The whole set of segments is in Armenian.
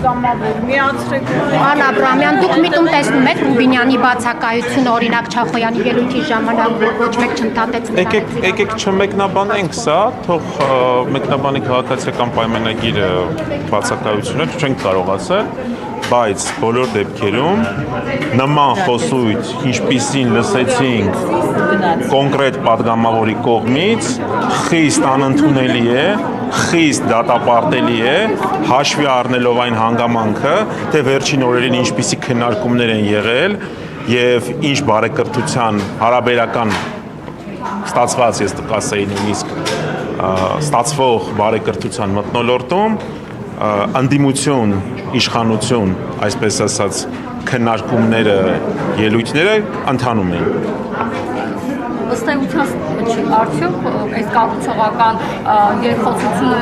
падգամավոր միացրեք։ Պարոն Աբրահամյան, դուք միտում տեսնում եք Ռուբինյանի բացակայությունը, օրինակ Չախոյանի ելույթի ժամանակ, որ ոչ մեկ չընդհատեց։ Եկեք չմեկնաբանենք սա, թող մեկնաբանի քաղաքացիական պայմանագիրը բացակայությունը չենք կարող ասել, բայց բոլոր դեպքերում նման խոսույթ, ինչպիսին լսեցինք կոնկրետ падգամավորի կողմից, խիստ անընդունելի է, խիստ դատապարտելի է, հաշվի առնելով այն հանգամանքը, թե վերջին օրերին ինչպիսի քննարկումներ են եղել եւ ինչ բարեկրթության հարաբերական ստացված ես կասեի նույնիսկ ստացվող բարեկրթության մթնոլորտում անդիմություն, իշխանություն, այսպես ասած, քննարկումները, ելույթները ընթանում են։ Ըստ էության արդյոք այս կառուցողական երկխոսությունը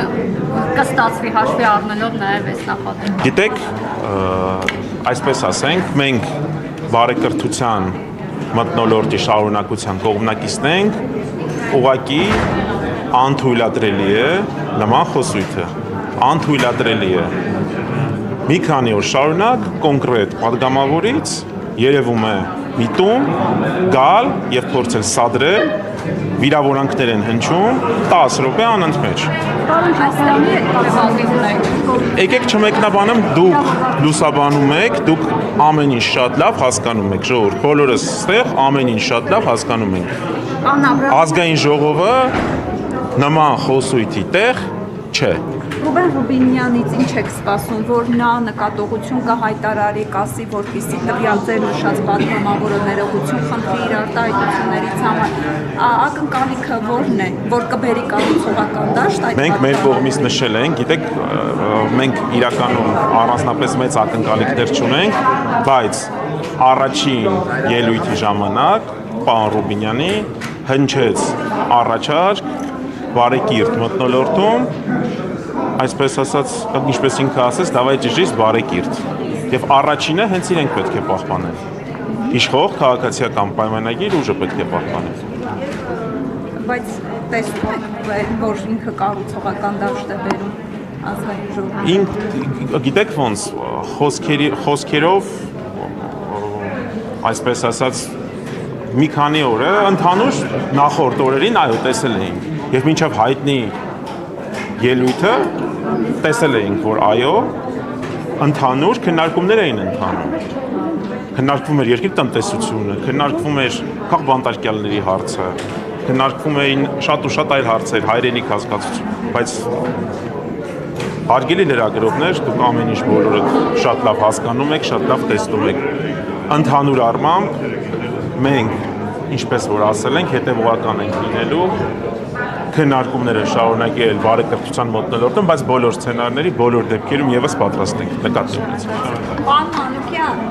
կստացվի հաշվի առնելով նաև այս նախադեպը։ Գիտեք, այսպես ասենք, մենք բարեկրթության մթնոլորտի շարունակության կողմնակիցն ենք, ուղղակի անթույլատրելի է նման խոսույթը, անթույլատրելի է։ Մի քանի օր շարունակ կոնկրետ падգամավորից երևում է միտում գալ եւ փորձել սադրել վիրավորանքներ են հնչում 10 րոպե անընդմեջ։ Եկեք չմեկնաբանեմ, դուք լուսաբանում եք, դուք ամեն ինչ շատ լավ հասկանում եք, ժողովուրդ, բոլորս ստեղ ամեն ինչ շատ լավ հասկանում ենք։ Ազգային ժողովը նման խոսույթի տեղ չէ։ Ռուբեն Ռուբինյանից ինչ եք սպասում, որ նա նկատողություն կհայտարարի, կասի, որպեսզի տվյալ ձեր նշած падգամավորը ներողություն խնդրի իր արտահայտություններից համար, ակնկալիքը որն է, որ կբերի կառուցողական դաշտ այդ։ Մենք մեր կողմից նշել ենք, գիտեք, մենք իրականում առանձնապես մեծ ակնկալիքներ չունենք, բայց առաջին ելույթի ժամանակ պարոն Ռուբինյանի հնչեց առաջարկ բարեկիրթ մթնոլորտում, այսպես ասած, ինչպես ինքը ասեց, давайте жизнь բարեկիրթ։ Եվ առաջինը հենց իրենք պետք է պահպանել։ Իշխող քաղաքացիական պայմանագիր ուժը պետք է պահպանել։ Բայց տեսնում եք, որ ինքը կառուցողական դաշտ է բերում ազգային ժողովին։ Գիտեք ոնց, խոսքերով, այսպես ասած, մի քանի օր է, ընդհանուր նախորդ օրերին այո տեսել էինք։ Եվ մինչև հայտնի ելույթը տեսել էինք, որ այո, ընդհանուր քննարկումներ էին ընթանում։ Քննարկվում էր երկրի տնտեսությունը, քննարկվում էր քաղբանտարկյալների հարցը, քննարկվում էին շատ ու շատ այլ հարցեր, հայրենիք հասկացություն, բայց հարգելի լրագրողներ, դուք ամեն ինչ բոլորը շատ լավ հասկանում եք, շատ լավ տեսնում եք։ Ընդհանուր առմամբ մենք, ինչպես որ ասել ենք, հետևողական ենք լինելու քննարկումները շարունակել բարեկրթության մթնոլորտում, բայց բոլոր սցենարների, բոլոր դեպքերում եւս պատրաստ ենք նկատի ունեցել։ Պարոն Մանուկյան,